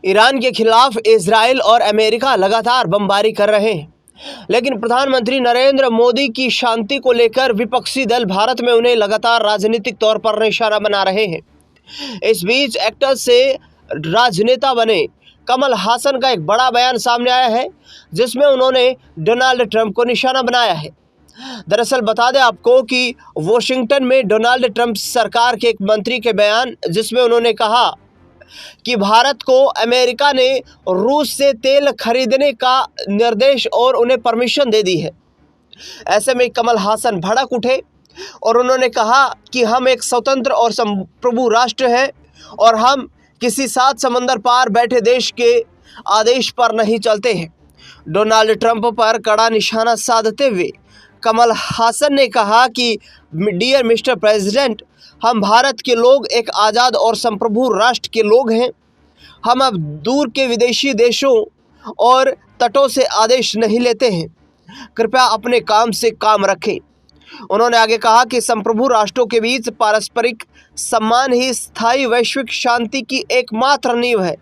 Iran के खिलाफ Israel और अमेरिका लगातार बमबारी कर रहे हैं, लेकिन प्रधानमंत्री नरेंद्र मोदी की शांति को लेकर विपक्षी दल भारत में उन्हें लगातार राजनीतिक तौर पर निशाना बना रहे हैं। इस बीच एक्टर से राजनेता बने कमल हासन का एक बड़ा बयान सामने आया है, जिसमें उन्होंने डोनाल्ड ट्रंप को निशाना बनाया है। दरअसल बता दें आपको कि वॉशिंगटन में डोनाल्ड ट्रंप सरकार के एक मंत्री के बयान, जिसमें उन्होंने कहा कि भारत को अमेरिका ने रूस से तेल खरीदने का निर्देश और उन्हें परमिशन दे दी है। ऐसे में कमल हासन भड़क उठे और उन्होंने कहा कि हम एक स्वतंत्र और संप्रभु राष्ट्र हैं और हम किसी सात समंदर पार बैठे देश के आदेश पर नहीं चलते हैं। डोनाल्ड ट्रंप पर कड़ा निशाना साधते हुए कमल हासन ने कहा कि डियर मिस्टर प्रेसिडेंट, हम भारत के लोग एक आज़ाद और संप्रभु राष्ट्र के लोग हैं। हम अब दूर के विदेशी देशों और तटों से आदेश नहीं लेते हैं। कृपया अपने काम से काम रखें। उन्होंने आगे कहा कि संप्रभु राष्ट्रों के बीच पारस्परिक सम्मान ही स्थायी वैश्विक शांति की एकमात्र नींव है।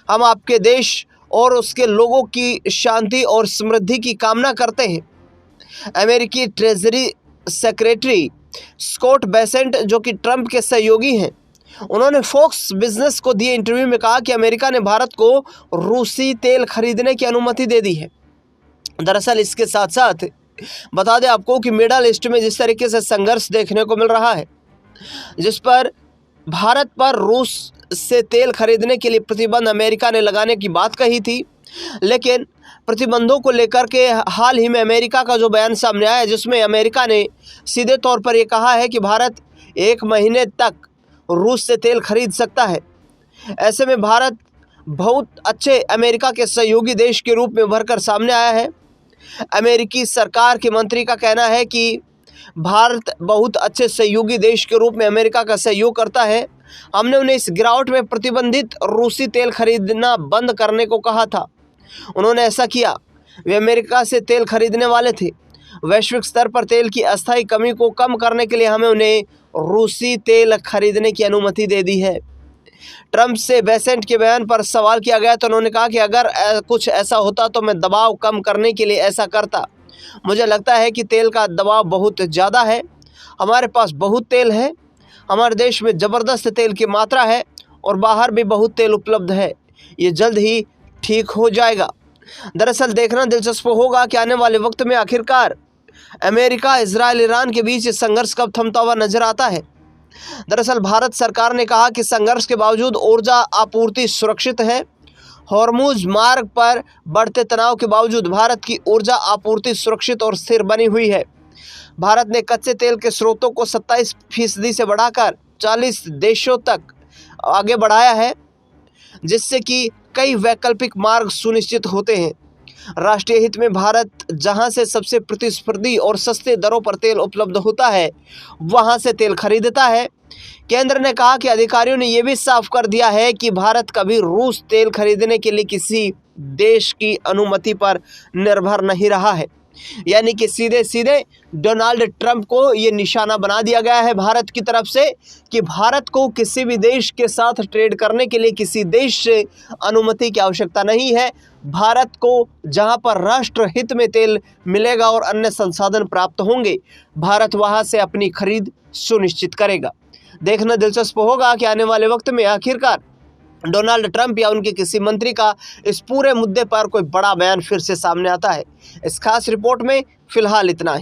हम आपके देश और उसके लोगों की शांति और समृद्धि की कामना करते हैं। अमेरिकी ट्रेजरी सेक्रेटरी स्कॉट बेसेंट, जो कि ट्रंप के सहयोगी हैं, उन्होंने फॉक्स बिजनेस को दिए इंटरव्यू में कहा कि अमेरिका ने भारत को रूसी तेल खरीदने की अनुमति दे दी है। दरअसल इसके साथ साथ बता दें आपको कि मिडल ईस्ट में जिस तरीके से संघर्ष देखने को मिल रहा है, जिस पर भारत पर रूस से तेल खरीदने के लिए प्रतिबंध अमेरिका ने लगाने की बात कही थी, लेकिन प्रतिबंधों को लेकर के हाल ही में अमेरिका का जो बयान सामने आया है, जिसमें अमेरिका ने सीधे तौर पर ये कहा है कि भारत 1 महीने तक रूस से तेल खरीद सकता है। ऐसे में भारत बहुत अच्छे अमेरिका के सहयोगी देश के रूप में उभर कर सामने आया है। अमेरिकी सरकार के मंत्री का कहना है कि भारत बहुत अच्छे सहयोगी देश के रूप में अमेरिका का सहयोग करता है। हमने उन्हें इस गिरावट में प्रतिबंधित रूसी तेल खरीदना बंद करने को कहा था। उन्होंने ऐसा किया। वे अमेरिका से तेल खरीदने वाले थे। वैश्विक स्तर पर तेल की अस्थायी कमी को कम करने के लिए हमें उन्हें रूसी तेल खरीदने की अनुमति दे दी है। ट्रंप से बेसेंट के बयान पर सवाल किया गया तो उन्होंने कहा कि अगर कुछ ऐसा होता तो मैं दबाव कम करने के लिए ऐसा करता। मुझे लगता है कि तेल का दबाव बहुत ज़्यादा है। हमारे पास बहुत तेल है। हमारे देश में ज़बरदस्त तेल की मात्रा है और बाहर भी बहुत तेल उपलब्ध है। ये जल्द ही ठीक हो जाएगा। दरअसल देखना दिलचस्प होगा कि आने वाले वक्त में आखिरकार अमेरिका, इजराइल, ईरान के बीच संघर्ष कब थमता हुआ नजर आता है। दरअसल भारत सरकार ने कहा कि संघर्ष के बावजूद ऊर्जा आपूर्ति सुरक्षित है। हॉर्मुज मार्ग पर बढ़ते तनाव के बावजूद भारत की ऊर्जा आपूर्ति सुरक्षित और स्थिर बनी हुई है। भारत ने कच्चे तेल के स्रोतों को 27% से बढ़ाकर 40 देशों तक आगे बढ़ाया है, जिससे कि कई वैकल्पिक मार्ग सुनिश्चित होते हैं। राष्ट्रीय हित में भारत जहां से सबसे प्रतिस्पर्धी और सस्ते दरों पर तेल उपलब्ध होता है, वहां से तेल खरीदता है। केंद्र ने कहा कि अधिकारियों ने यह भी साफ कर दिया है कि भारत कभी रूस तेल खरीदने के लिए किसी देश की अनुमति पर निर्भर नहीं रहा है। यानी कि सीधे सीधे डोनाल्ड ट्रंप को ये निशाना बना दिया गया है भारत की तरफ से कि भारत को किसी भी देश के साथ ट्रेड करने के लिए किसी देश से अनुमति की आवश्यकता नहीं है। भारत को जहां पर राष्ट्र हित में तेल मिलेगा और अन्य संसाधन प्राप्त होंगे, भारत वहां से अपनी खरीद सुनिश्चित करेगा। देखना दिलचस्प होगा कि आने वाले वक्त में आखिरकार डोनाल्ड ट्रंप या उनके किसी मंत्री का इस पूरे मुद्दे पर कोई बड़ा बयान फिर से सामने आता है। इस खास रिपोर्ट में फिलहाल इतना ही।